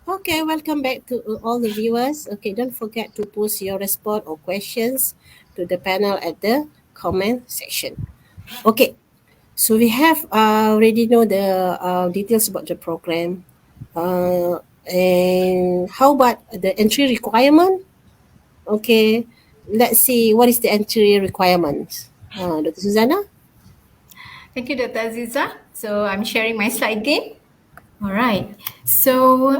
Okay, welcome back to all the viewers. Okay, don't forget to post your response or questions to the panel at the comment section. Okay, so we have already know the details about the program. And how about the entry requirement? Okay, let's see what is the entry requirement. Dr. Susanna? Thank you, Dr. Aziza. So I'm sharing my slide again. All right. So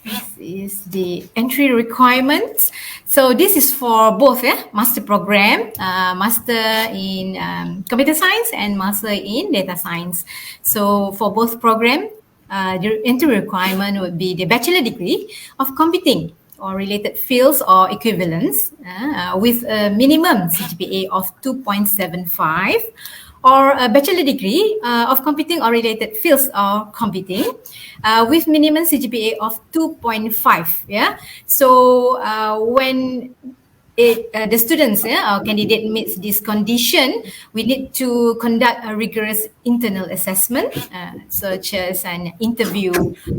this is the entry requirements. So this is for both, master program, master in computer science and master in data science. So for both program, the entry requirement would be the bachelor degree of computing or related fields or equivalents with a minimum CGPA of 2.75 or a bachelor degree of computing or related fields or computing with minimum CGPA of 2.5. Yeah. So when the students or candidate meets this condition, we need to conduct a rigorous internal assessment, such as an interview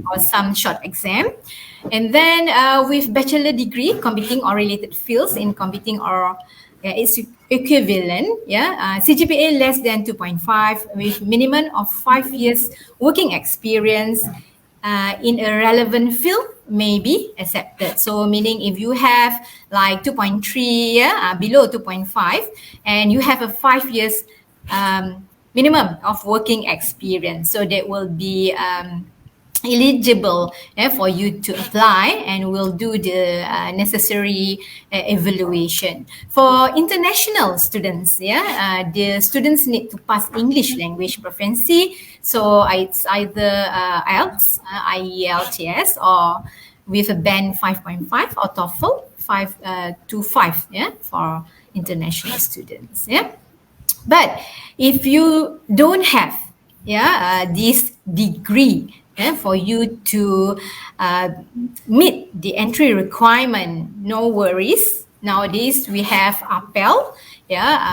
or some short exam. And then with bachelor degree, computing or related fields in computing or its equivalent, CGPA less than 2.5 with minimum of 5 years working experience in a relevant field may be accepted. So meaning if you have like 2.3, below 2.5, and you have a 5 years minimum of working experience, so that will be eligible for you to apply, and we'll do the necessary evaluation. For international students, the students need to pass English language proficiency. So it's either IELTS, IELTS, or with a band 5.5 or TOEFL 5 to 5, for international students. But if you don't have this degree, for you to meet the entry requirement, no worries. Nowadays we have appel.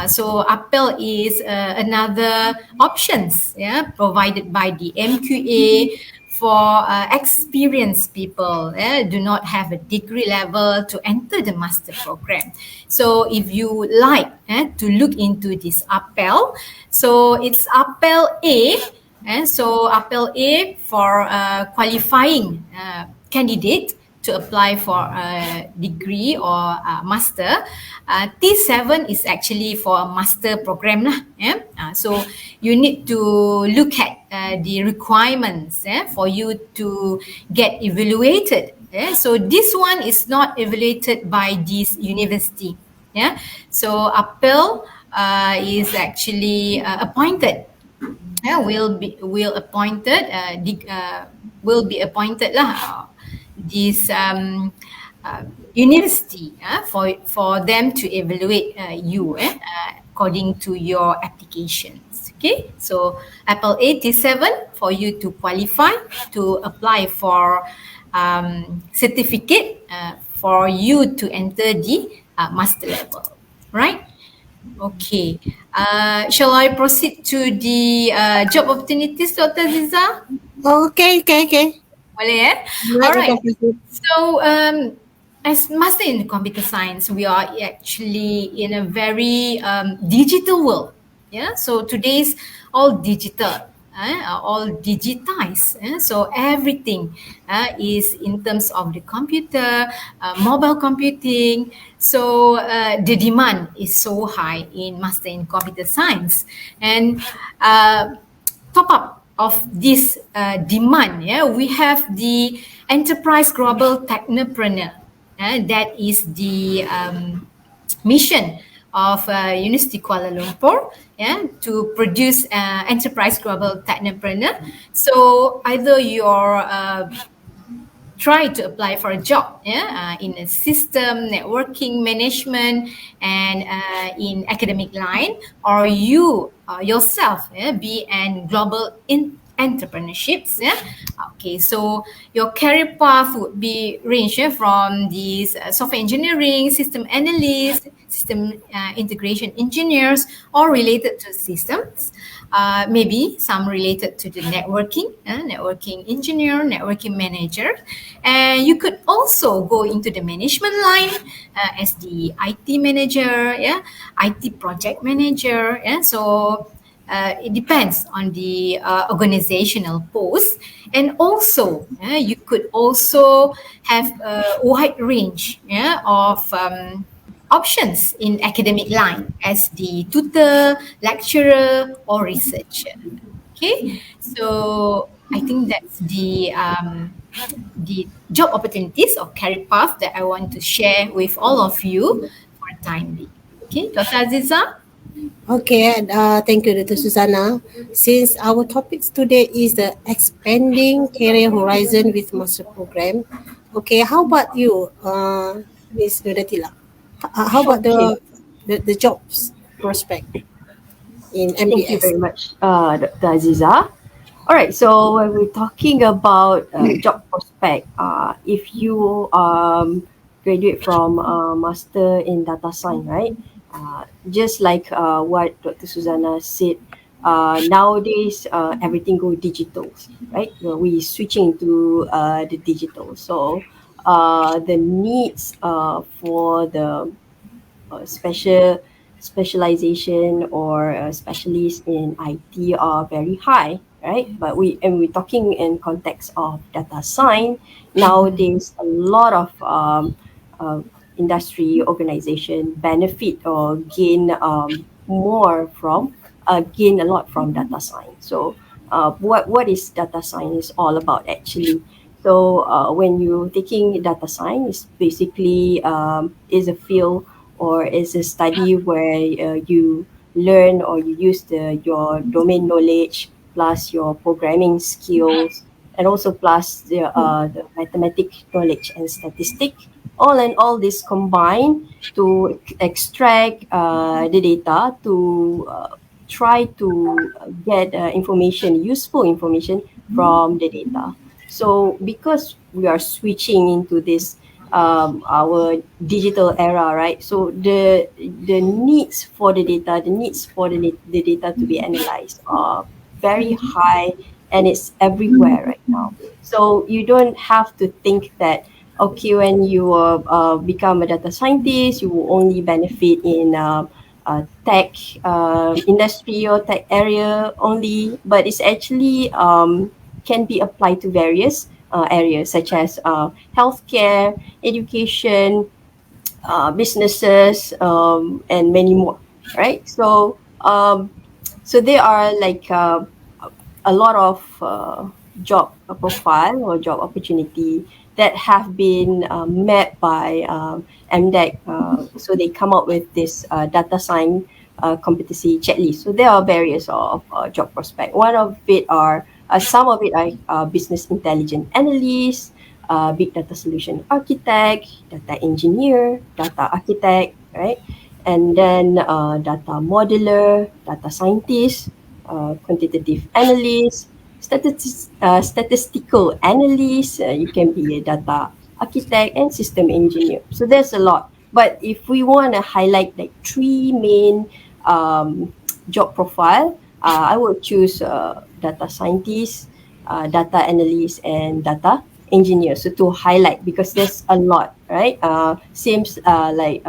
So appel is another options provided by the MQA for experienced people, do not have a degree level to enter the master program. So if you like to look into this appel, so it's appel A. And so appel A for qualifying candidate to apply for a degree or a master. T7 is actually for a master program lah. So you need to look at the requirements for you to get evaluated. So this one is not evaluated by this university. So appel is actually appointed. Will be appointed lah this university for them to evaluate you according to your applications. Okay, so Apple 87 for you to qualify to apply for certificate for you to enter the master level, right? Okay. Shall I proceed to the job opportunities, Dr. Ziza? Okay. Boleh, Right, All you right. can proceed. So, as master in computer science, we are actually in a very digital world. So today's all digital, all digitized. So everything is in terms of the computer, mobile computing. So the demand is so high in master in computer science, and top up of this demand, we have the enterprise global technopreneur. That is the mission of University Kuala Lumpur, to produce enterprise global technopreneur. So either you're try to apply for a job in a system, networking, management, and in academic line, or you yourself be an global entrepreneurships. Okay, so your career path would be range from these software engineering, system analyst, system integration engineers, or related to systems, maybe some related to the networking, networking engineer, networking manager. And you could also go into the management line as the IT manager, yeah, IT project manager. Yeah, so it depends on the organizational post. And also, you could also have a wide range, yeah, of options in academic line as the tutor, lecturer, or researcher. Okay, so I think that's the job opportunities or career path that I want to share with all of you for the time being. Okay, Dr. Aziza? Okay, and thank you, Dr. Susanna. Since our topics today is the expanding career horizon with master program, okay, how about you, Miss Nudatila? How about Okay, the jobs prospect in thank you MBS? very much, Dr. Aziza. All right, so when we're talking about job prospect, if you graduate from master in data science, right? Just like what Dr. Susanna said, nowadays everything go digital, right? Well, we switching to the digital, so the needs for the specialization or a specialist in IT are very high, right? But we're talking in context of data science. Nowadays, a lot of uh, industry organization benefit or gain more from gain a lot from data science. So, what is data science all about actually? So, when you're taking data science, basically is a field or is a study where you learn or you use your domain knowledge plus your programming skills and also plus the mathematic knowledge and statistic. All and all this combined to extract the data to try to get information, useful information from the data. So because we are switching into this our digital era, right? So the needs for the data, the needs for the data to be analyzed are very high, and it's everywhere right now. So you don't have to think that okay, when you become a data scientist, you will only benefit in tech industry or tech area only, but it's actually can be applied to various areas such as healthcare, education, businesses, and many more. Right. So there are like a lot of job profile or job opportunity that have been met by MDEC. So they come up with this data science competency checklist. So there are various of job prospect. One of it are some of it are business intelligence analyst, big data solution architect, data engineer, data architect, right? And then data modeler, data scientist, quantitative analyst, statistical analyst, you can be a data architect and system engineer. So there's a lot. But if we want to highlight like three main job profile, I would choose data scientist, data analyst, and data engineer. So to highlight because there's a lot, right? Seems like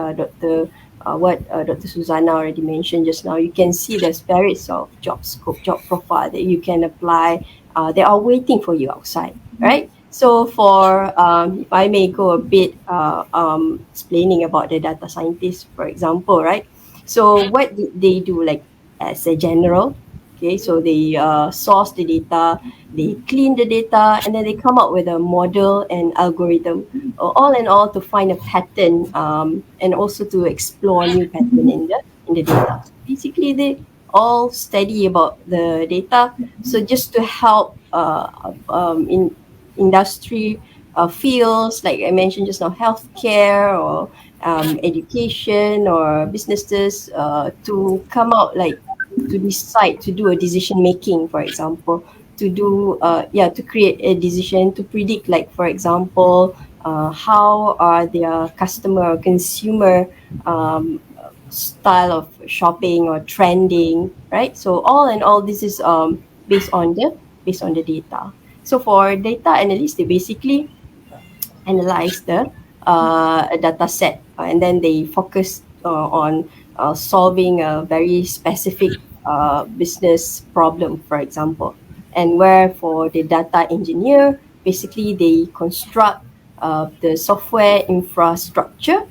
what Dr. Susanna already mentioned just now, you can see there's various of job scope, job profile that you can apply. They are waiting for you outside, right? So for if I may go a bit explaining about the data scientist, for example, right? So what did they do like as a general? Okay, so they source the data, they clean the data, and then they come up with a model and algorithm, all in all, to find a pattern and also to explore new pattern in the data. So basically, they all study about the data. So just to help in industry fields like I mentioned just now, healthcare or education or businesses to come out like to decide to do a decision making, for example, to do to create a decision to predict, like for example, how are their customer or consumer style of shopping or trending, right? So all in all, this is based on the data. So for data analysts, they basically analyze the a data set, and then they focus on solving a very specific business problem, for example. And where for the data engineer, basically they construct the software infrastructure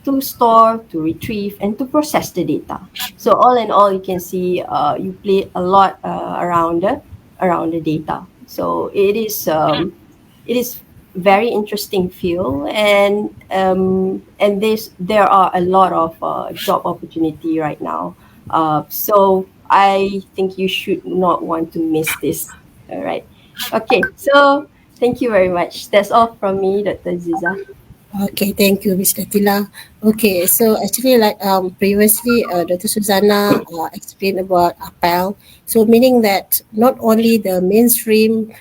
to store, to retrieve, and to process the data. So all in all, you can see you play a lot around the data. So it is very interesting field, and there are a lot of job opportunity right now. So I think you should not want to miss this. All right. Okay. So thank you very much. That's all from me, Dr. Ziza. Okay, thank you, Mr. Tila. Okay, so actually, like previously, Dr. Susanna explained about APEL. So meaning that not only the mainstream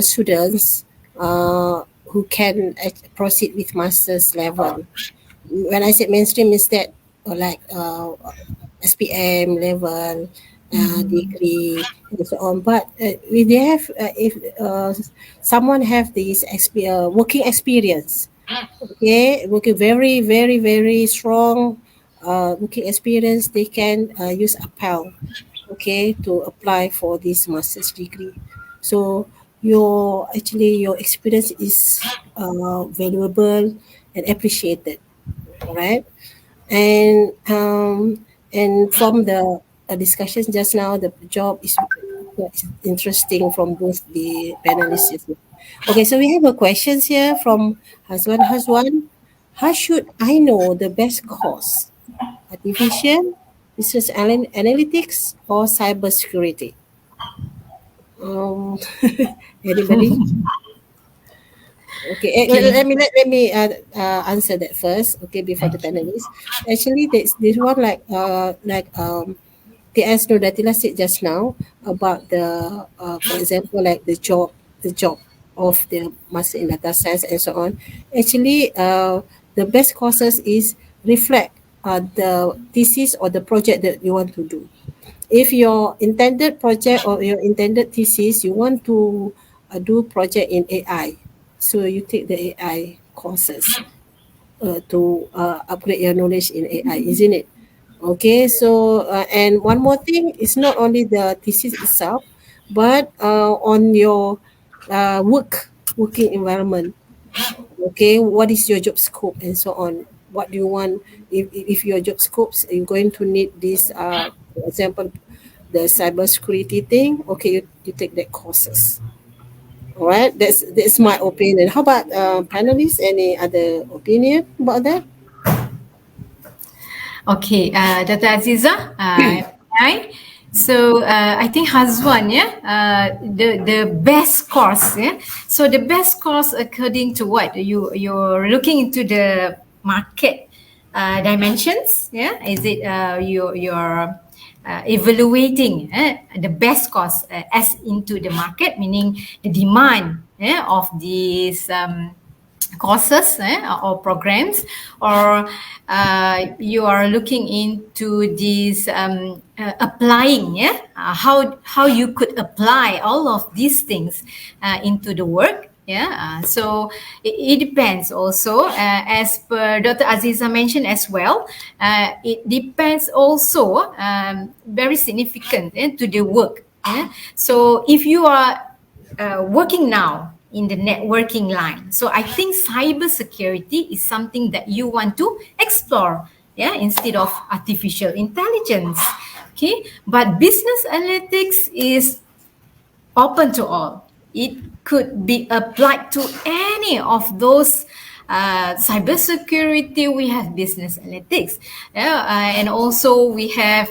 students who can proceed with master's level. When I said mainstream, is that like SPM level, degree, and so on. But if they have, if someone have this working experience, okay, working very, very, very strong working experience, they can use APEL, okay, to apply for this master's degree. So your experience is valuable and appreciated, all right? And from the discussion just now, the job is interesting from both the panelists. Okay, so we have a questions here from Hazwan. How should I know the best course? Artificial, business analytics, or cybersecurity? Um, anybody? Okay, Okay. let me answer that first. Okay, before the panelists. Actually, this one TS Nurdatila said just now about for example, like the job of the master in data science and so on. Actually, the best courses is reflect the thesis or the project that you want to do. If your intended project or your intended thesis, you want to do project in AI, so you take the AI courses to upgrade your knowledge in AI, isn't it? Okay, so and one more thing, it's not only the thesis itself, but on your working environment. Okay, what is your job scope and so on? What do you want? If your job scopes, you're going to need this, for example, the cybersecurity thing. Okay, you take that courses. All right, that's my opinion. How about panelists? Any other opinion about that? Okay, Dr. Aziza, hi. So I think Hazwan, yeah, the best course, yeah. So the best course according to what you're looking into the market dimensions, yeah. Is it you're evaluating the best course as into the market, meaning the demand of these courses or programs, or you are looking into these applying, how you could apply all of these things into the work. So it depends also, as per Dr. Aziza mentioned as well. It depends also, very significant to the work. So if you are working now in the networking line, so I think cybersecurity is something that you want to explore, instead of artificial intelligence. Okay, but business analytics is open to all. It could be applied to any of those. Cybersecurity, we have business analytics, and also we have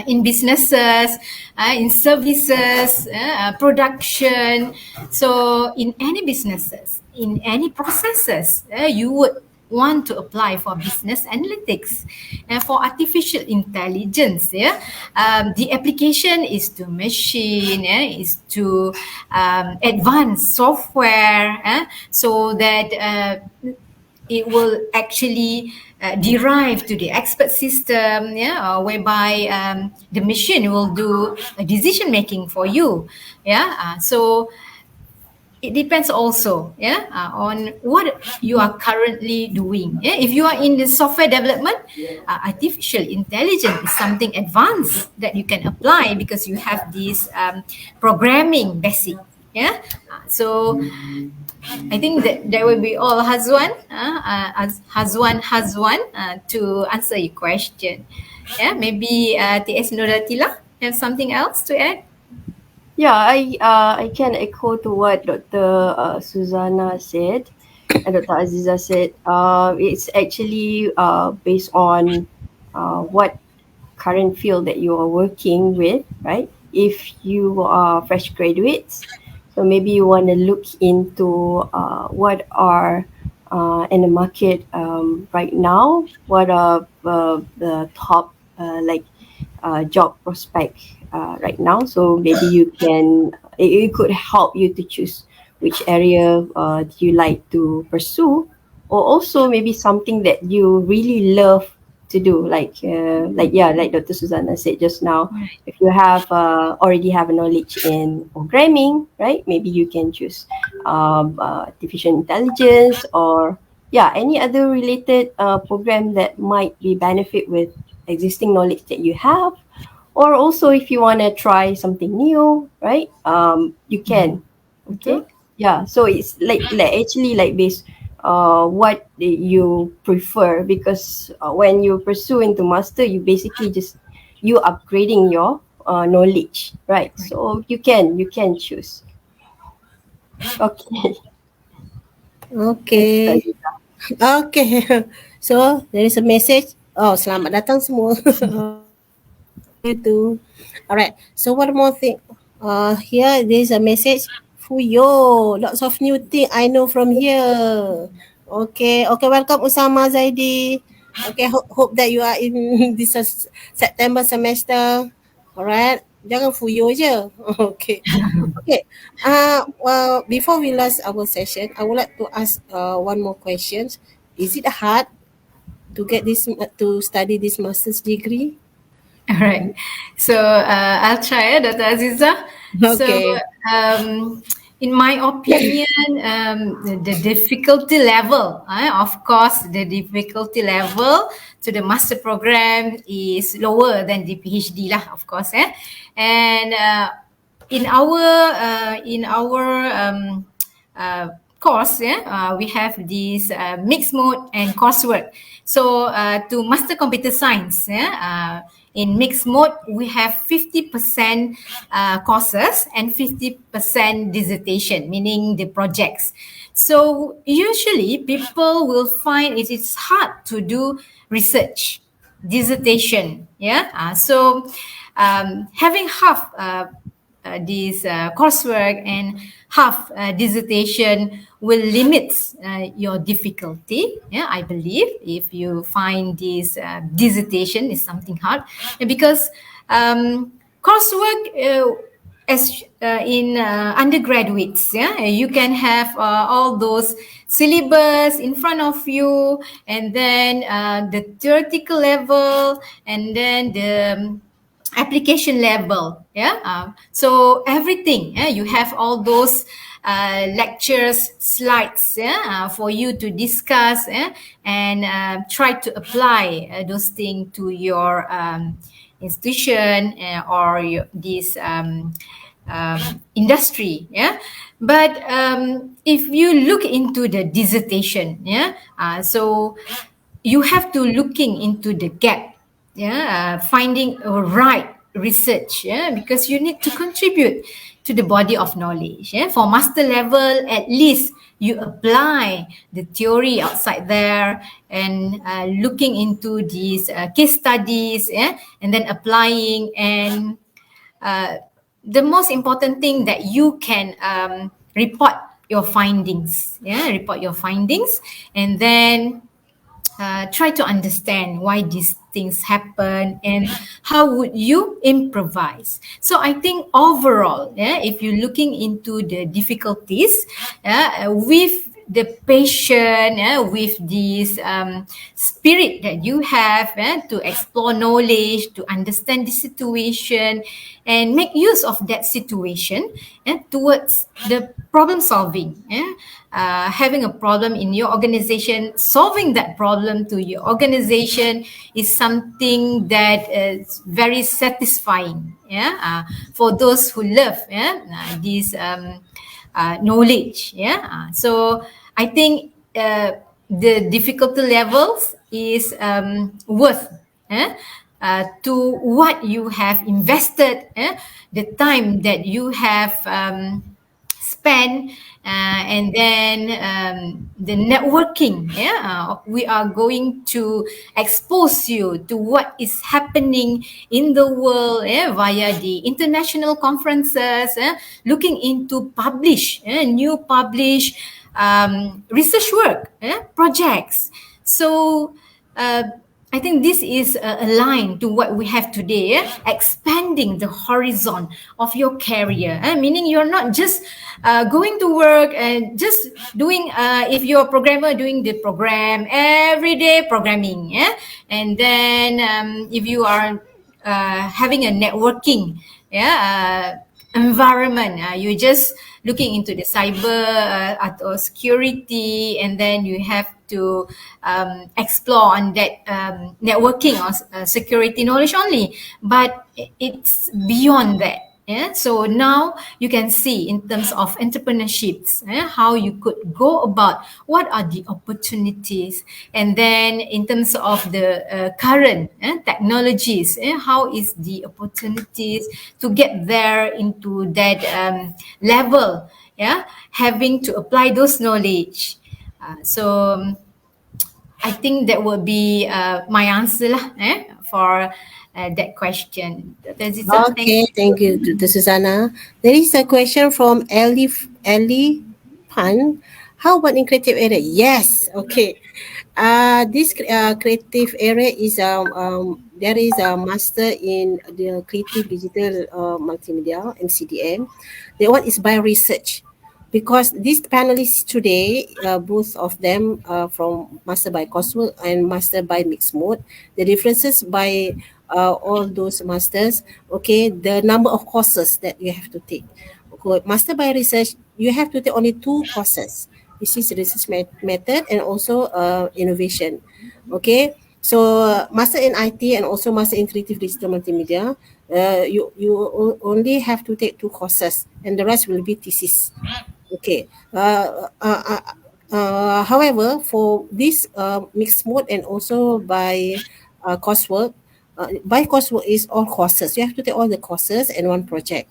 in businesses, in services, production. So in any businesses, in any processes, you would want to apply for business analytics. And for artificial intelligence, the application is to machine, is to advanced software, so that it will actually derive to the expert system, whereby the machine will do a decision making for you. So it depends also, on what you are currently doing. If you are in the software development, artificial intelligence is something advanced that you can apply because you have this programming basic. So I think that will be all, Hazwan. Hazwan, to answer your question. Maybe TS Nuratila have something else to add. Yeah, I can echo to what Dr. Susanna said and Dr. Aziza said. It's actually based on what current field that you are working with, right? If you are fresh graduates, so maybe you want to look into what are in the market right now. What are the top job prospect right now? So maybe it could help you to choose which area do you like to pursue, or also maybe something that you really love to do, like Dr. Susanna said just now. Right. If you have already have a knowledge in programming, right, maybe you can choose artificial intelligence, or any other related program that might be benefit with existing knowledge that you have. Or also if you want to try something new, right, you can. Okay. Betul? Yeah, so it's like actually like based what you prefer, because when you pursue into master, you basically just you upgrading your knowledge, right? Right. So you can choose. Okay. Thanks, Okay. Aziza. Okay. So there is a message. Oh, selamat datang semua. You too. All right. So one more thing. Here there is a message. Fuyo, lots of new thing I know from here. Okay. Okay. Welcome Usama Zaidi. Okay. Hope that you are in this September semester. All right. Jangan fuyo je. Okay. Okay. Well, before we last our session, I would like to ask one more question. Is it hard to get this to study this master's degree? All right. So I'll try, Dr. Aziza. So Okay. um, in my opinion, the difficulty level, of course, the difficulty level to the master program is lower than the PhD lah, of course. And in our course, we have this mixed mode and coursework. So to master computer science, in mixed mode, we have 50% courses and 50% dissertation, meaning the projects. So usually people will find it is hard to do research, dissertation. So having half this coursework and half dissertation will limit your difficulty. I believe if you find this dissertation is something hard, because coursework as in undergraduates, you can have all those syllabus in front of you, and then the theoretical level, and then the application level. So everything, you have all those lectures slides, for you to discuss, and try to apply those things to your institution, or this industry. But if you look into the dissertation, so you have to looking into the gap, finding a right research, because you need to contribute to the body of knowledge. For master level, at least you apply the theory outside there, and looking into these case studies, and then applying. And the most important thing that you can report your findings, report your findings, and then try to understand why these things happen and how would you improvise. So I think overall, if you're looking into the difficulties with the passion, with this spirit that you have, to explore knowledge, to understand the situation, and make use of that situation, towards the problem solving. Having a problem in your organization, solving that problem to your organization is something that is very satisfying, for those who love, this knowledge. So I think the difficulty levels is worth, to what you have invested, the time that you have spent, and then the networking. We are going to expose you to what is happening in the world, via the international conferences, looking into new publish research work, projects. So I think this is aligned to what we have today, expanding the horizon of your career, meaning you're not just going to work and just doing, if you're a programmer, doing the program, everyday programming, and then if you are having a networking, environment, you're just looking into the cyber or security, and then you have to explore on that networking or security knowledge only, but it's beyond that. So now you can see in terms of entrepreneurships, how you could go about what are the opportunities, and then in terms of the current technologies, how is the opportunities to get there into that level, having to apply those knowledge. So I think that would be my answer lah, for that question. That's it, sir. Thank Okay, thank you to Susanna. There is a question from Ellie Pan. How about in creative area? Yes, okay. This creative area is there is a master in the creative digital multimedia and CDM. The one is by research, because these panelists today, both of them from master by coursework and master by mixed mode. The differences by all those masters, okay, the number of courses that you have to take. Okay, master by research, you have to take only 2 courses. This is research method and also innovation. Okay, so master in IT and also master in creative digital multimedia, only have to take 2 courses, and the rest will be thesis. Okay. However, for this mixed mode and also coursework, by coursework is all courses. You have to take all the courses and one project.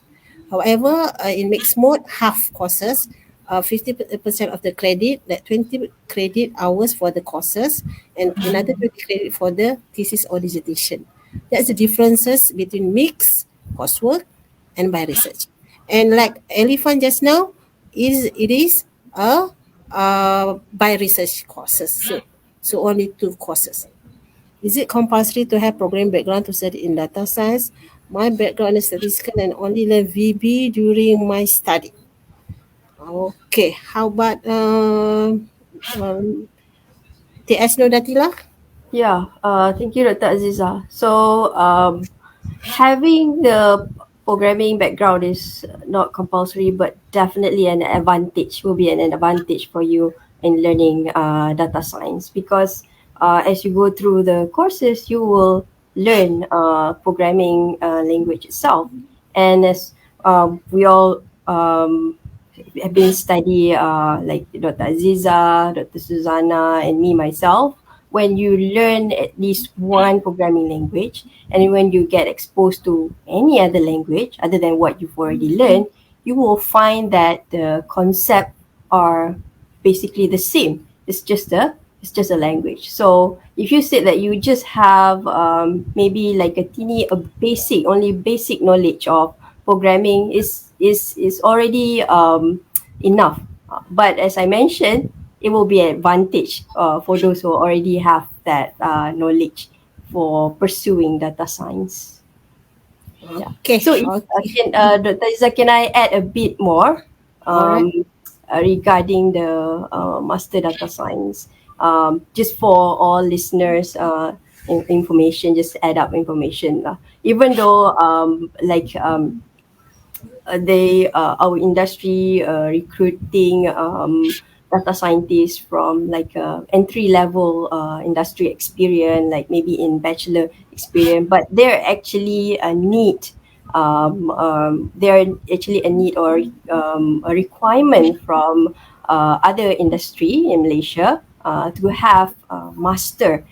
However, in mixed mode, half courses, 50% of the credit, that 20 credit hours for the courses, and another 20 credit for the thesis or dissertation. That's the differences between mixed coursework and by research. And like Elephant just now, it is a by research courses. So only 2 courses. Is it compulsory to have program background to study in data science? My background is statistical and only learn VB during my study. Okay, how about TS Nodatila? Yeah, thank you, Dr. Aziza. So, having the programming background is not compulsory, but definitely an advantage, will be an advantage for you in learning data science, because as you go through the courses, you will learn programming language itself. And as we all have been study, like Dr. Aziza, Dr. Susanna, and me myself, when you learn at least one programming language, and when you get exposed to any other language other than what you've already learned, you will find that the concept are basically the same. It's just a language. So if you said that you just have maybe like a basic knowledge of programming, is already enough. But as I mentioned, it will be an advantage for those who already have that knowledge for pursuing data science. Yeah. Okay. So if Okay. Dr. Iza, can I add a bit more? All right. regarding the master data science. Just for all listeners, information, just add up information. Even though our industry recruiting data scientists from like entry level industry experience, like maybe in bachelor experience, but they're actually a need. They're actually a need or a requirement from other industry in Malaysia to have a master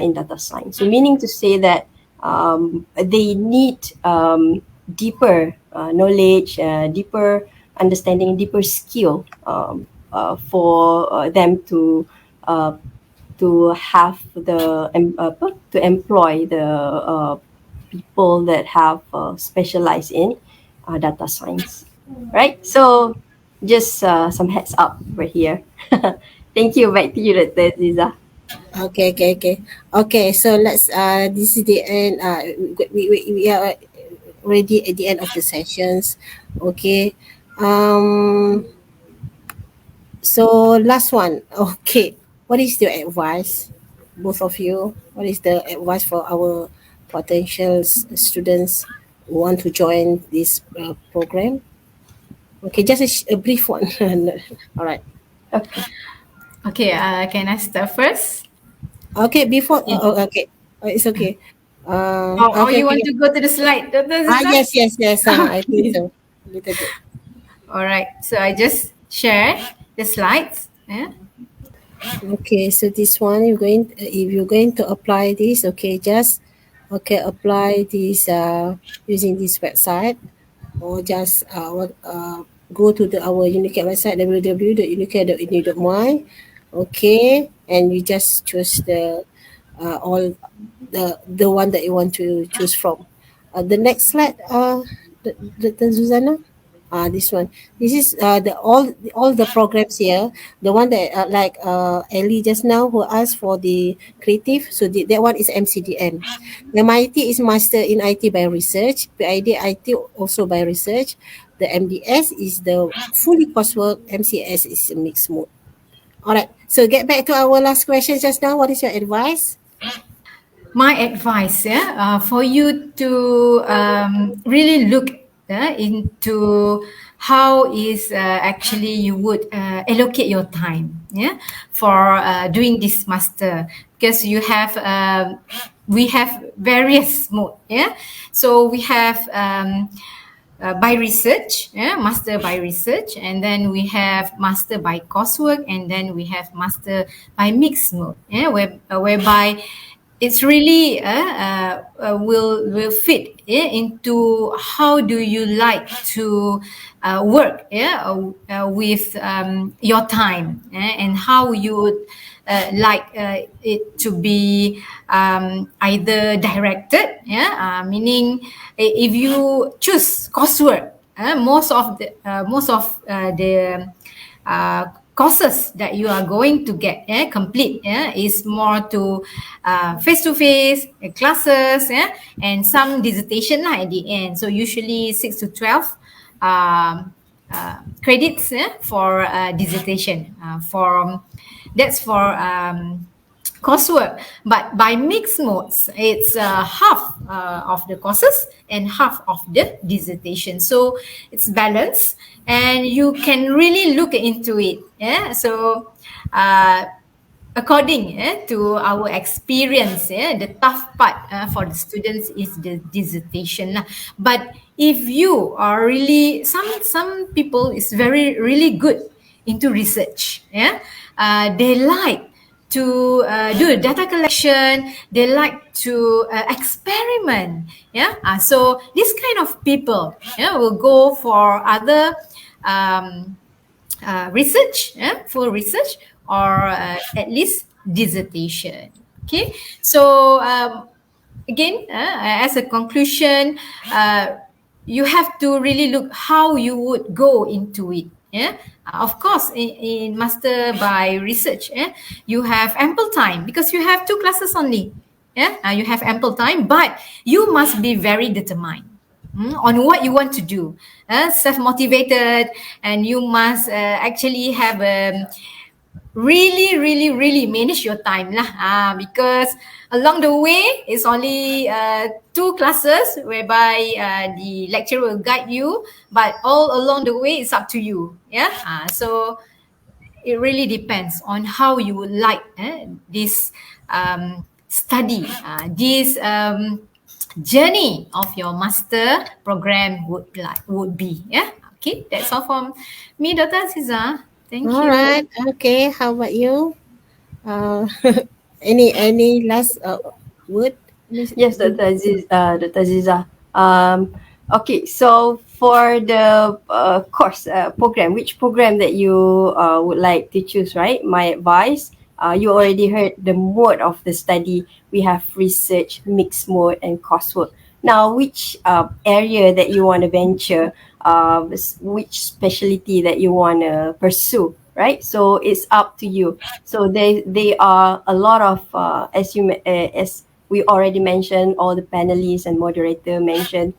in data science. So meaning to say that they need deeper knowledge, deeper understanding, deeper skill for them to have to employ the people that have specialized in data science, right? So just some heads up over here. Thank you. Back to you, Dr. Ziza. Okay, so let's this is the end. We are already at the end of the sessions. Okay. Um so last one. Okay. What is your advice, both of you? What is the advice for our potential students who want to join this program? Okay, just a brief one. All right. Okay. Okay, can I start first? Okay, before Yeah. okay. It's okay. Or Okay, you okay. want to go to the slide, Dr. Ziza? Yes, yes, yes. I think Okay. so. A little bit. All right. So I just share the slides. Yeah. Okay, so this one if you're going to apply this, okay, just apply this using this website, or just go to our Unikl website www.unikl.edu.my. Okay, and you just choose all the one that you want to choose from. The next slide, the Susanna. This one. This is the all the programs here. The one that like Ellie just now who asked for the creative. So that one is MCDM. MIT is Master in IT by Research. PID IT also by Research. The MDS is the fully coursework. MCS is a mixed mode. All right. So get back to our last question just now. What is your advice? My advice, for you to really look into how is actually you would allocate your time, for doing this master, because you have we have various mode, so we have by research, master by research, and then we have master by coursework, and then we have master by mixed mode, whereby it's really will fit into how do you like to work with your time, and how you would like it to be either directed, meaning if you choose coursework, most of the courses that you are going to get complete is more to face-to-face classes, and some dissertation lah at the end. So usually 6 to 12 credits for dissertation, for that's for coursework. But by mixed modes, it's half of the courses and half of the dissertation. So it's balanced, and you can really look into it. So according to our experience, the tough part for the students is the dissertation lah. But if you are really, some people is very really good into research, they like to do data collection, they like to experiment, so this kind of people will go for other research, full research, or at least dissertation. Okay, so again, as a conclusion, you have to really look how you would go into it. Of course, in master by research, you have ample time because you have 2 classes only. You have ample time, but you must be very determined. on what you want to do. Self-motivated, and you must actually have really manage your time lah. Because along the way it's only 2 classes whereby the lecturer will guide you, but all along the way it's up to you. Yeah. So it really depends on how you would like this study, this journey of your master program would be. Yeah. Okay, that's all from me, Dr. Aziza. Thank All you. right. Okay. How about you? Uh, any last word? Yes, Dr. Aziza. Okay, so for the course program, which program that you would like to choose, right? My advice, you already heard the mode of the study. We have research, mixed mode, and coursework. Now, which area that you want to venture, which specialty that you want to pursue, right? So it's up to you. So they are a lot of as we already mentioned, all the panelists and moderator mentioned,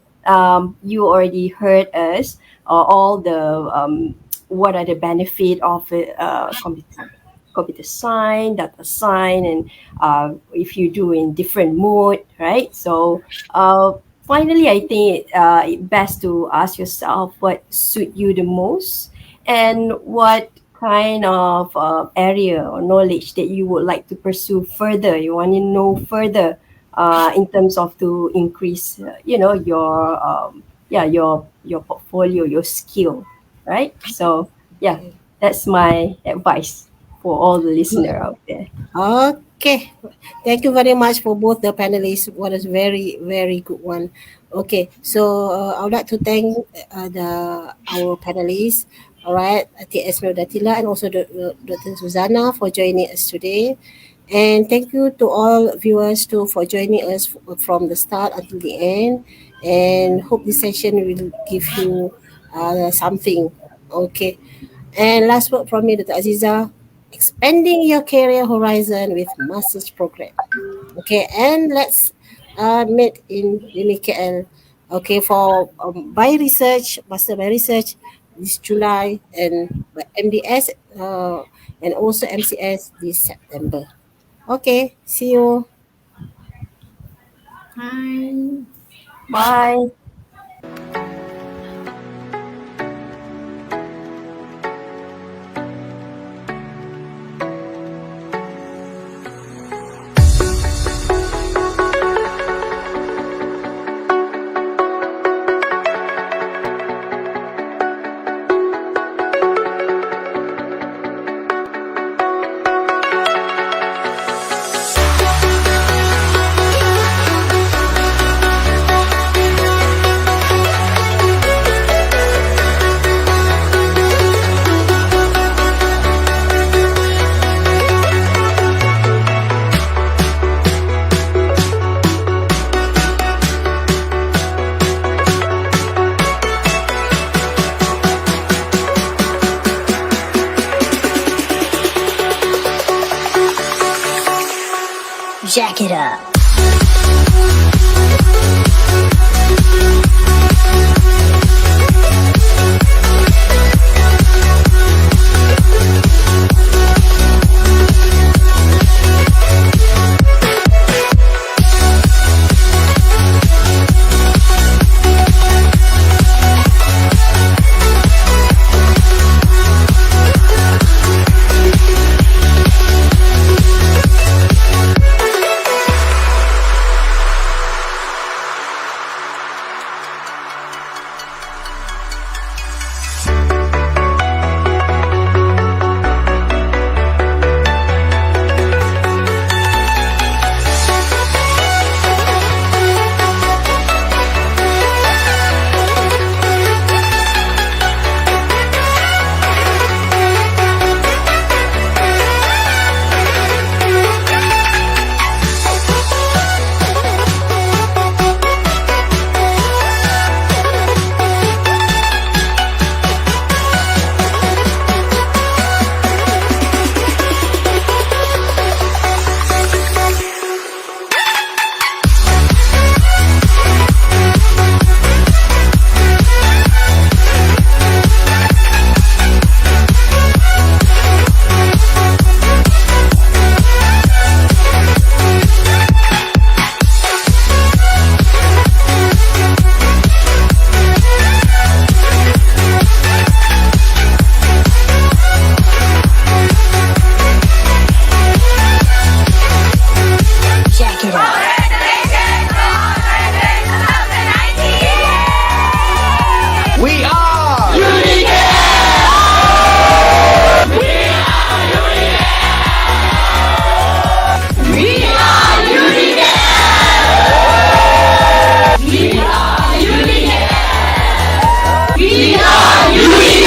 you already heard us, all the what are the benefit of computer science, data science, and if you do in different mode, right? So finally, I think it best to ask yourself what suit you the most, and what kind of area or knowledge that you would like to pursue further. You want to know further in terms of to increase, your portfolio, your skill, right? So yeah, that's my advice for all the listener out there. Okay. Thank you very much for both the panelists. What a very good one. Okay. So I would like to thank our panelists. All right, T.S. Datila and also Dr. Susanna for joining us today. And thank you to all viewers too for joining us from the start until the end. And hope this session will give you something. Okay. And last word from me, Dr. Aziza, expanding your career horizon with master's program. Okay, and let's meet in Unikl. Okay, for by research, master by research this July, and by MDS and also MCS this September. Okay, see you. Bye. Bye. Jack it up. We are Unikl